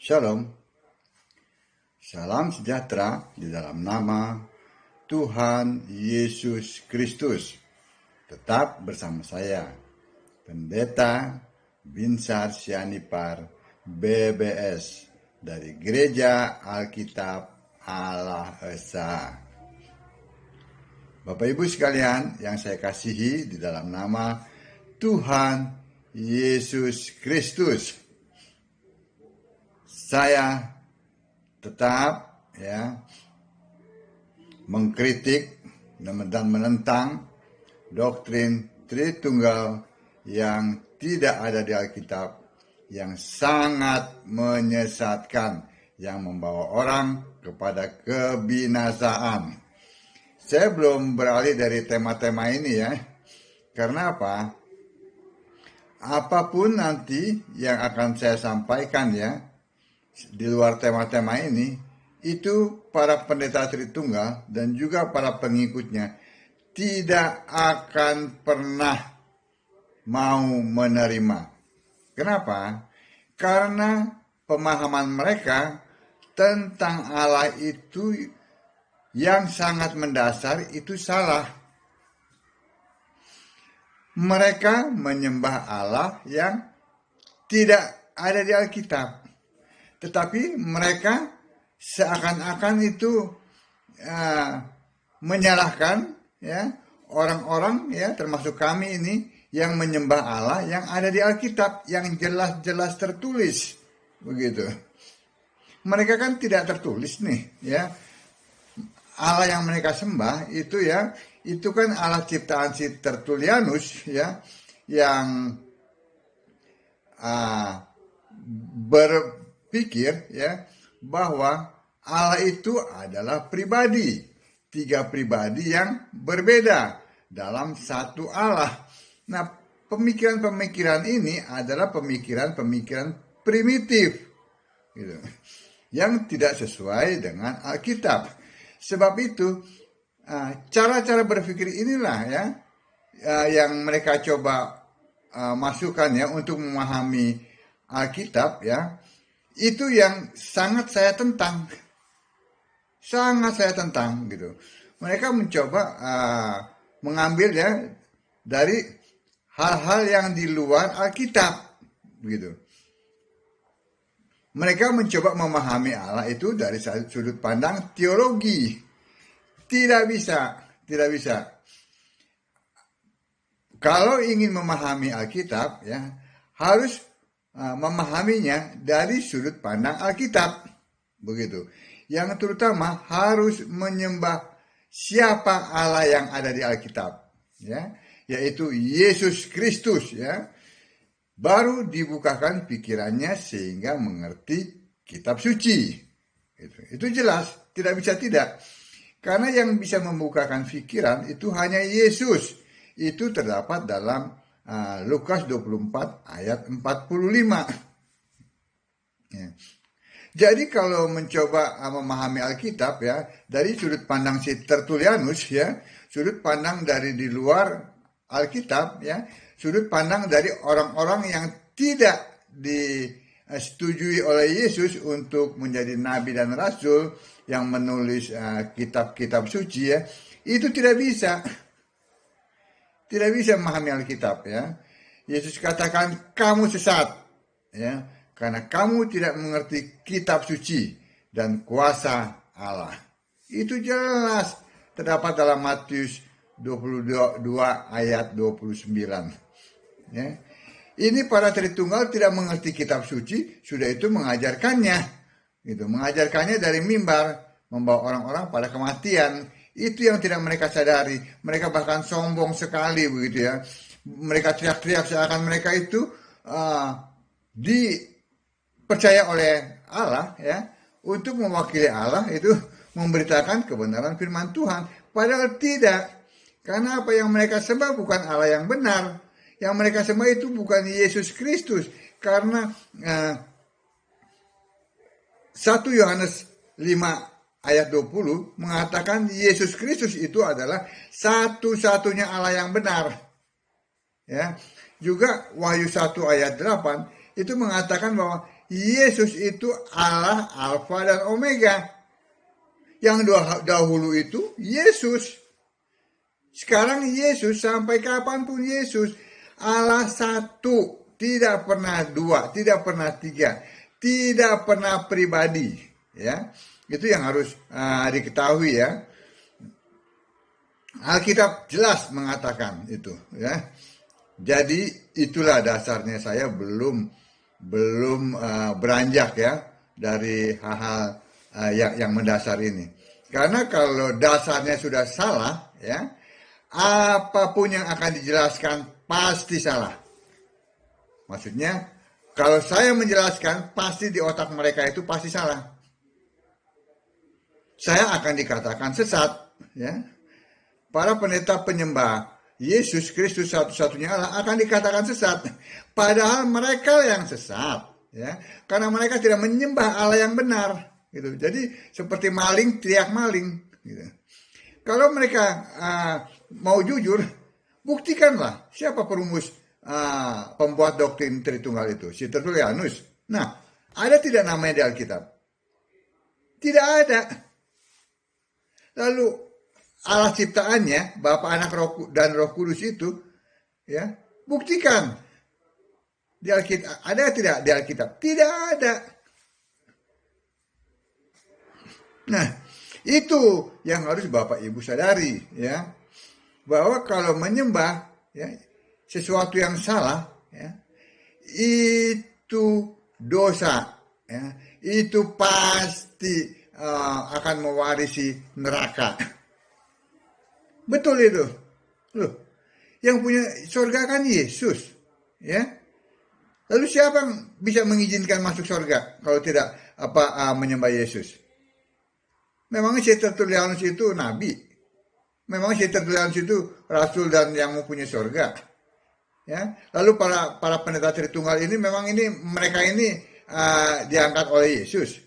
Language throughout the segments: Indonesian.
Shalom, salam sejahtera di dalam nama Tuhan Yesus Kristus. Tetap bersama saya, Pendeta Binsar Sianipar BBS dari Gereja Alkitab Allah Esa. Bapak Ibu sekalian yang saya kasihi di dalam nama Tuhan Yesus Kristus. Saya tetap mengkritik dan menentang doktrin Tritunggal yang tidak ada di Alkitab, yang sangat menyesatkan, yang membawa orang kepada kebinasaan. Saya belum beralih dari tema-tema ini karena apa? Apapun nanti yang akan saya sampaikan di luar tema-tema ini, itu para pendeta Tritunggal dan juga para pengikutnya tidak akan pernah mau menerima. Kenapa? Karena pemahaman mereka tentang Allah itu yang sangat mendasar itu salah. Mereka menyembah Allah yang tidak ada di Alkitab. Tetapi mereka seakan-akan itu menyalahkan orang-orang termasuk kami ini yang menyembah Allah yang ada di Alkitab, yang jelas-jelas tertulis begitu. Mereka kan tidak tertulis nih Allah yang mereka sembah itu itu kan Allah ciptaan si Tertullianus yang berpikir bahwa Allah itu adalah pribadi, 3 pribadi yang berbeda dalam satu Allah. Nah, pemikiran-pemikiran ini adalah pemikiran-pemikiran primitif gitu, yang tidak sesuai dengan Alkitab. Sebab itu cara-cara berpikir inilah yang mereka coba masukkan untuk memahami Alkitab itu yang sangat saya tentang gitu. Mereka mencoba mengambil dari hal-hal yang di luar Alkitab gitu. Mereka mencoba memahami Allah itu dari sudut pandang teologi. Tidak bisa. Kalau ingin memahami Alkitab harus memahaminya dari sudut pandang Alkitab. Begitu. Yang terutama harus menyembah siapa Allah yang ada di Alkitab. Yaitu Yesus Kristus Baru dibukakan pikirannya sehingga mengerti kitab suci. Itu jelas, tidak bisa tidak. Karena yang bisa membukakan pikiran itu hanya Yesus. Itu terdapat dalam Lukas 24 ayat 45. Jadi kalau mencoba memahami Alkitab dari sudut pandang si Tertullianus sudut pandang dari di luar Alkitab sudut pandang dari orang-orang yang tidak disetujui oleh Yesus untuk menjadi nabi dan rasul yang menulis kitab-kitab suci itu tidak bisa memahami Alkitab Yesus katakan kamu sesat karena kamu tidak mengerti kitab suci dan kuasa Allah. Itu jelas terdapat dalam Matius 22 ayat 29. Ini para Tritunggal tidak mengerti kitab suci, sudah itu mengajarkannya dari mimbar, membawa orang-orang pada kematian. Itu yang tidak mereka sadari. Mereka bahkan sombong sekali begitu Mereka teriak-teriak seakan mereka itu dipercaya oleh Allah untuk mewakili Allah itu memberitakan kebenaran firman Tuhan. Padahal tidak. Karena apa yang mereka sembah bukan Allah yang benar. Yang mereka sembah itu bukan Yesus Kristus. Karena 1 Yohanes 5 ayat 20 mengatakan Yesus Kristus itu adalah satu-satunya Allah yang benar. Juga Wahyu 1 ayat 8 itu mengatakan bahwa Yesus itu Allah Alfa dan Omega. Yang dahulu itu Yesus. Sekarang Yesus, sampai kapanpun Yesus. Allah satu, tidak pernah dua, tidak pernah tiga, tidak pernah pribadi. Ya, itu yang harus diketahui ya. Alkitab jelas mengatakan itu ya. Jadi itulah dasarnya saya belum beranjak ya dari hal-hal yang mendasar ini. Karena kalau dasarnya sudah salah ya, apapun yang akan dijelaskan pasti salah. Maksudnya kalau saya menjelaskan pasti di otak mereka itu pasti salah. Saya akan dikatakan sesat ya. Para pendeta penyembah Yesus Kristus satu-satunya Allah akan dikatakan sesat. Padahal mereka yang sesat, ya, karena mereka tidak menyembah Allah yang benar. Gitu. Jadi seperti maling teriak maling. Gitu. Kalau mereka mau jujur, buktikanlah siapa perumus pembuat doktrin Tritunggal itu, si Tertullianus. Nah, ada tidak namanya di Alkitab? Tidak ada. Lalu Allah ciptaannya, Bapa, Anak, dan Roh Kudus itu, ya, buktikan di Alkitab. Ada tidak di Alkitab? Tidak ada. Nah, itu yang harus Bapak Ibu sadari, ya, bahwa kalau menyembah ya, sesuatu yang salah, ya, itu dosa, ya, itu pasti akan mewarisi neraka. Betul itu. Loh, yang punya surga kan Yesus, ya. Lalu siapa yang bisa mengizinkan masuk surga kalau tidak menyembah Yesus? Memang si Tertullianus itu nabi. Memang si Tertullianus itu rasul dan yang mempunyai surga. Ya. Lalu para pendeta Tritunggal ini memang mereka ini diangkat oleh Yesus.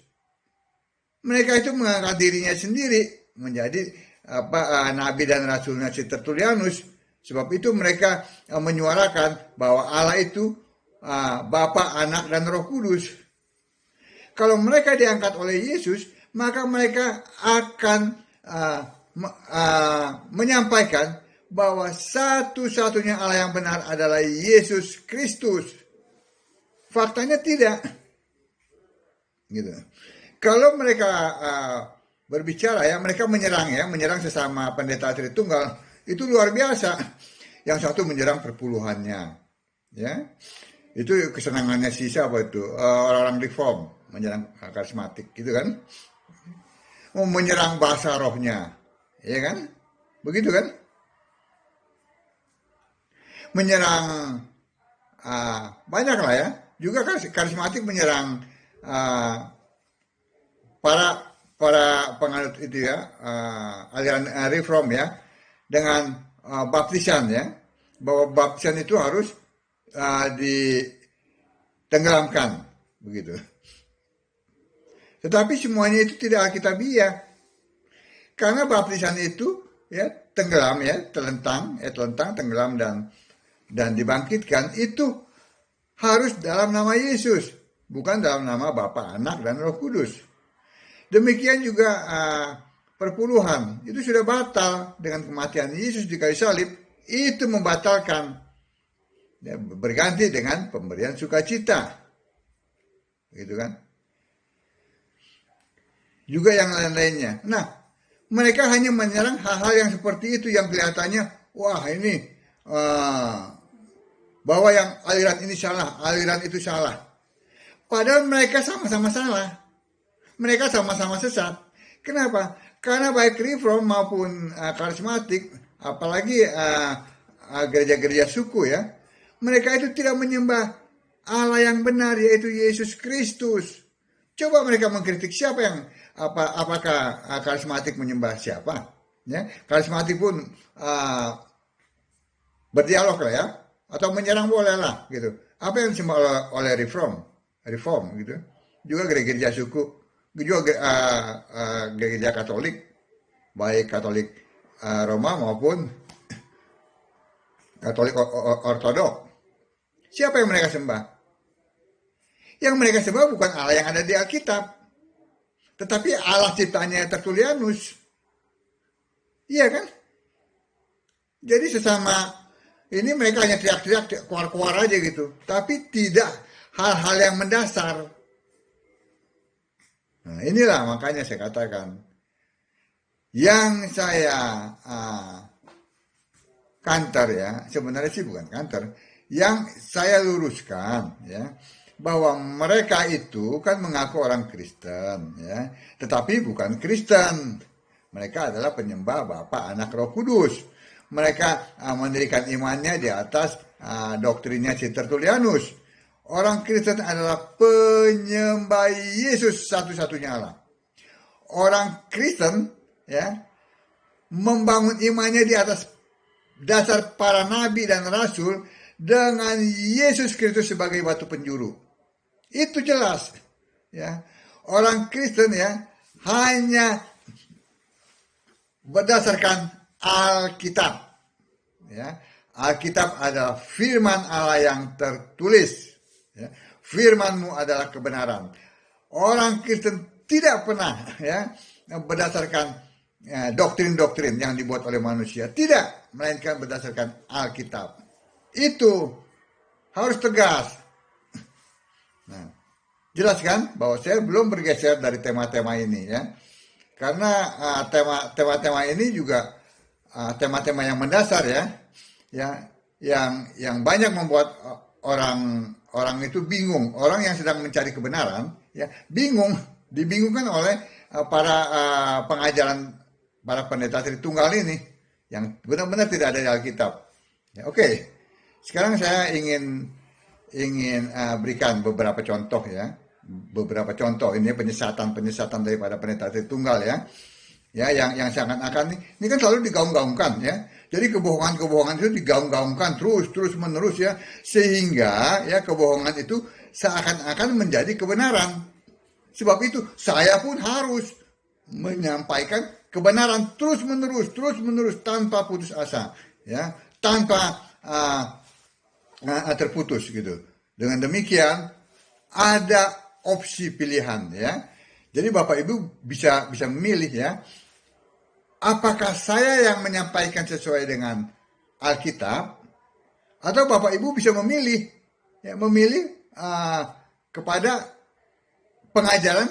Mereka itu mengangkat dirinya sendiri menjadi nabi dan rasulnya si Tertullianus. Sebab itu mereka menyuarakan bahwa Allah itu Bapa, Anak, dan Roh Kudus. Kalau mereka diangkat oleh Yesus, maka mereka akan menyampaikan bahwa satu-satunya Allah yang benar adalah Yesus Kristus. Faktanya tidak. Gitu. Kalau mereka berbicara ya, mereka menyerang sesama pendeta Tritunggal, itu luar biasa. Yang satu menyerang perpuluhannya, ya, itu kesenangannya siapa itu, orang-orang reform menyerang karismatik, gitu kan, mau menyerang bahasa rohnya, ya kan, begitu kan, menyerang banyak lah ya, juga karismatik menyerang para penganut itu ya, aliran reform ya, dengan baptisan ya, bahwa baptisan itu harus ditenggelamkan begitu. Tetapi semuanya itu tidak alkitabiah, karena baptisan itu ya tenggelam ya, telentang tenggelam dan dibangkitkan itu harus dalam nama Yesus, bukan dalam nama Bapa, Anak, dan Roh Kudus. Demikian juga perpuluhan itu sudah batal dengan kematian Yesus di kayu salib, itu membatalkan, ya, berganti dengan pemberian sukacita, gitu kan. Juga yang lain-lainnya. Nah, mereka hanya menyerang hal-hal yang seperti itu yang kelihatannya, wah ini bahwa yang aliran ini salah, aliran itu salah. Padahal mereka sama-sama salah. Mereka sama-sama sesat. Kenapa? Karena baik reform maupun karismatik, apalagi gereja-gereja suku ya, mereka itu tidak menyembah Allah yang benar, yaitu Yesus Kristus. Coba mereka mengkritik siapa yang apakah karismatik menyembah siapa? Ya, karismatik pun berdialog lah ya, atau menyerang boleh lah gitu. Apa yang disembah oleh reform gitu. Juga gereja suku, juga gereja Katolik, baik Katolik Roma maupun Katolik Ortodok. Siapa yang mereka sembah? Yang mereka sembah bukan Allah yang ada di Alkitab, tetapi Allah ciptaannya Tertullianus. Iya kan? Jadi sesama ini mereka hanya teriak-teriak, keluar-keluar aja gitu. Tapi tidak hal-hal yang mendasar. Nah, inilah makanya saya katakan, yang saya kantor ya, sebenarnya sih bukan kantor, yang saya luruskan ya, bahwa mereka itu kan mengaku orang Kristen ya, tetapi bukan Kristen. Mereka adalah penyembah Bapa, Anak, Roh Kudus. Mereka mendirikan imannya di atas doktrinnya si Tertullianus. Orang Kristen adalah penyembah Yesus satu-satunya Allah. Orang Kristen ya membangun imannya di atas dasar para nabi dan rasul dengan Yesus Kristus sebagai batu penjuru. Itu jelas ya. Orang Kristen ya hanya berdasarkan Alkitab ya. Alkitab adalah firman Allah yang tertulis ya. Firman-Mu adalah kebenaran. Orang Kristen tidak pernah ya berdasarkan doktrin-doktrin yang dibuat oleh manusia, tidak, melainkan berdasarkan Alkitab. Itu harus tegas. Nah, jelas kan bahwa saya belum bergeser dari tema-tema ini ya, karena tema-tema ini juga tema-tema yang mendasar ya, yang banyak membuat orang itu bingung. Orang yang sedang mencari kebenaran ya dibingungkan oleh para pengajaran para pendeta Tritunggal ini yang benar-benar tidak ada di Alkitab. Ya, oke. Sekarang saya ingin berikan beberapa contoh ya. Beberapa contoh ini penyesatan daripada pendeta Tritunggal ya. Ya, yang seakan-akan ini kan selalu digaung-gaungkan ya. Jadi kebohongan-kebohongan itu digaung-gaungkan terus menerus ya, sehingga ya kebohongan itu seakan-akan menjadi kebenaran. Sebab itu saya pun harus menyampaikan kebenaran terus menerus tanpa putus asa ya, tanpa terputus gitu. Dengan demikian ada opsi pilihan ya. Jadi Bapak Ibu bisa memilih ya, apakah saya yang menyampaikan sesuai dengan Alkitab, atau Bapak Ibu bisa memilih kepada pengajaran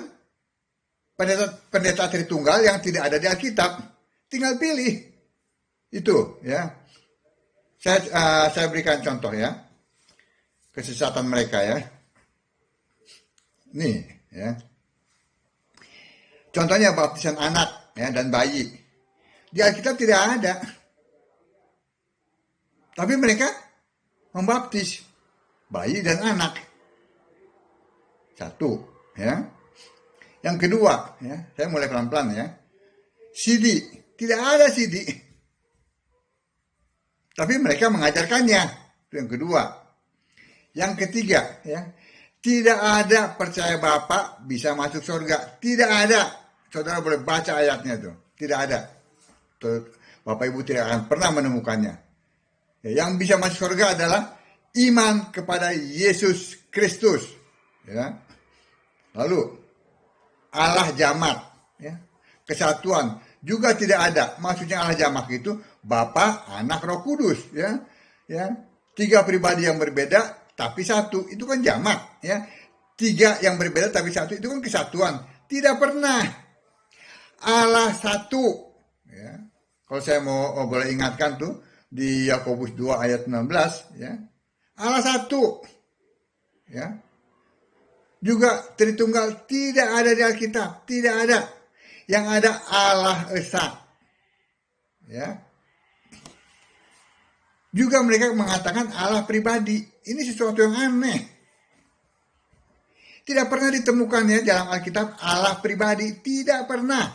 pendeta Tritunggal yang tidak ada di Alkitab. Tinggal pilih itu ya. Saya berikan contoh ya, kesesatan mereka ya. Nih ya, contohnya baptisan anak ya dan bayi di Alkitab tidak ada, tapi mereka membaptis bayi dan anak. Satu ya. Yang kedua ya, saya mulai pelan-pelan ya. CD, tidak ada CD, tapi mereka mengajarkannya. Itu yang kedua. Yang ketiga ya, tidak ada percaya Bapa bisa masuk surga. Tidak ada. Saudara boleh baca ayatnya tuh. Tidak ada. Bapak Ibu tidak akan pernah menemukannya. Ya, yang bisa masuk surga adalah iman kepada Yesus Kristus. Ya. Lalu Allah jamak, ya. Kesatuan juga tidak ada. Maksudnya Allah jamak itu Bapa, Anak, Roh Kudus, ya. Tiga pribadi yang berbeda tapi satu, itu kan jamak, ya. Tiga yang berbeda tapi satu, itu kan kesatuan. Tidak pernah. Allah satu, ya. Kalau saya mau boleh ingatkan tuh di Yakobus 2 ayat 16, ya. Allah satu, ya. Juga Tritunggal tidak ada di Alkitab, tidak ada. Yang ada Allah Esa, ya. Juga mereka mengatakan Allah pribadi. Ini sesuatu yang aneh. Tidak pernah ditemukan ya dalam Alkitab Allah pribadi, tidak pernah.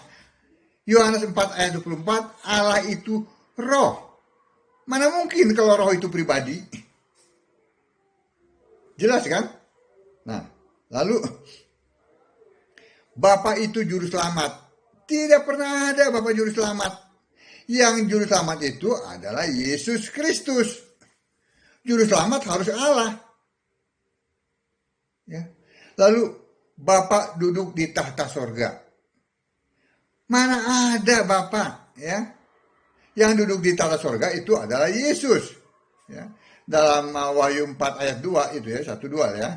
Yohanes 4 ayat 24, Allah itu roh. Mana mungkin kalau roh itu pribadi? Jelas kan? Nah, lalu Bapa itu juru selamat. Tidak pernah ada Bapa juru selamat. Yang juru selamat itu adalah Yesus Kristus. Juru selamat harus Allah. Ya. Lalu Bapa duduk di tahta sorga. Mana ada Bapa, ya? Yang duduk di tahta sorga itu adalah Yesus. Ya. Dalam Wahyu 4 ayat 2 itu ya, 1-2 ya.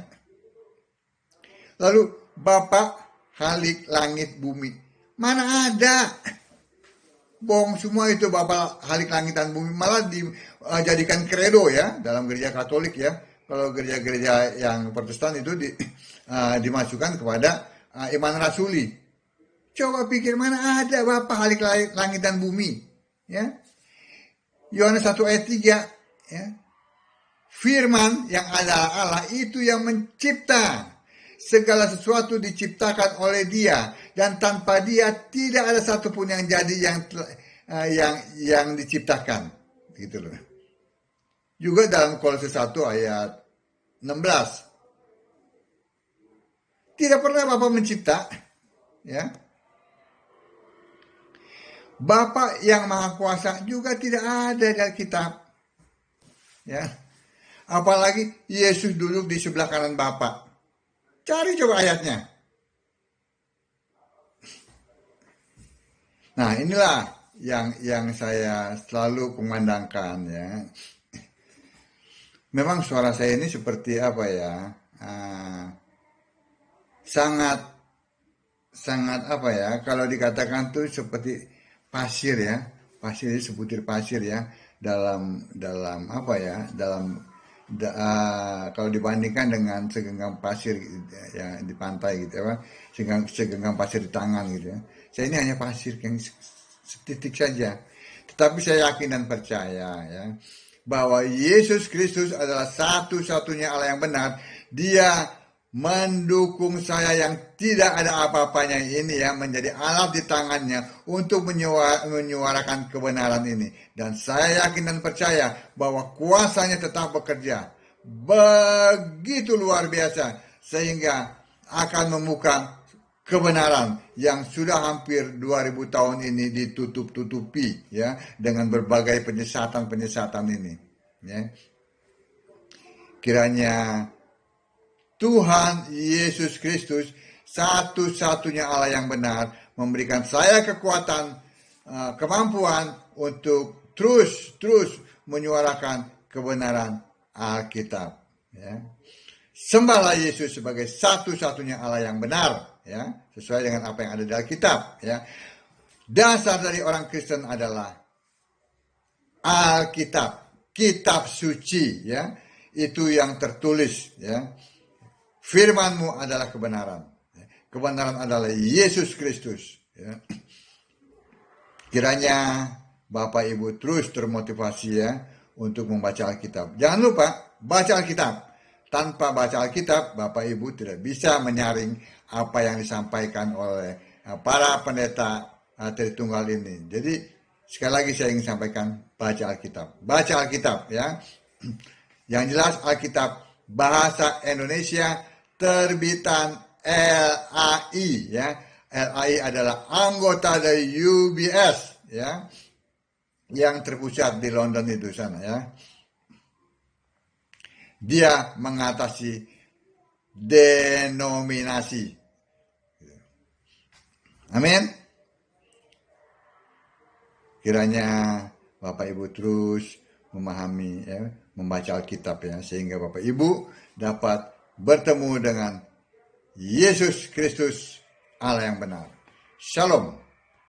Lalu Bapa Halik langit bumi. Mana ada? Bohong semua itu Bapa Halik langit dan bumi. Malah dijadikan kredo ya dalam gereja Katolik ya. Kalau gereja-gereja yang Protestan itu dimasukkan kepada iman rasuli. Coba pikir mana ada Bapa Halik langit dan bumi. Ya. Yohanes 1 ayat 3 ya. Firman yang adalah Allah itu yang mencipta. Segala sesuatu diciptakan oleh Dia dan tanpa Dia tidak ada satupun yang jadi yang diciptakan. Gitu loh. Juga dalam Kolose 1 ayat 16. Tidak pernah Bapa mencipta, ya. Bapa yang Maha Kuasa juga tidak ada di Alkitab. Ya. Apalagi Yesus duduk di sebelah kanan Bapa. Cari coba ayatnya. Nah, inilah yang saya selalu kumandangkan ya. Memang suara saya ini seperti apa ya? Sangat apa ya? Kalau dikatakan tuh seperti pasir ya, pasir sebutir pasir ya dalam apa ya? Kalau dibandingkan dengan segenggam pasir ya di pantai gitu ya, segenggam pasir di tangan gitu ya. Saya ini hanya pasir yang setitik saja. Tetapi saya yakin dan percaya ya bahwa Yesus Kristus adalah satu-satunya Allah yang benar. Dia mendukung saya yang tidak ada apa-apanya ini ya menjadi alat di tangannya untuk menyuarakan kebenaran ini. Dan saya yakin dan percaya bahwa kuasanya tetap bekerja begitu luar biasa sehingga akan membuka kebenaran yang sudah hampir 2000 tahun ini ditutup-tutupi ya dengan berbagai penyesatan ini ya. Kiranya Tuhan Yesus Kristus satu-satunya Allah yang benar memberikan saya kekuatan, kemampuan untuk terus menyuarakan kebenaran Alkitab ya. Sembahlah Yesus sebagai satu-satunya Allah yang benar ya, sesuai dengan apa yang ada di Alkitab ya. Dasar dari orang Kristen adalah Alkitab, kitab suci ya. Itu yang tertulis ya. Firman-Mu adalah kebenaran. Kebenaran adalah Yesus Kristus ya. Kiranya Bapak Ibu terus termotivasi ya untuk membaca Alkitab. Jangan lupa baca Alkitab. Tanpa baca Alkitab, Bapak Ibu tidak bisa menyaring apa yang disampaikan oleh para pendeta Tritunggal ini. Jadi sekali lagi saya ingin sampaikan baca Alkitab. Baca Alkitab ya. Yang jelas Alkitab bahasa Indonesia terbitan LAI ya. LAI adalah anggota dari UBS ya. Yang terpusat di London itu sana ya. Dia mengatasi denominasi. Amin. Kiranya Bapak Ibu terus memahami ya, membaca Alkitab ya, sehingga Bapak Ibu dapat bertemu dengan Yesus Kristus Allah yang benar. Shalom.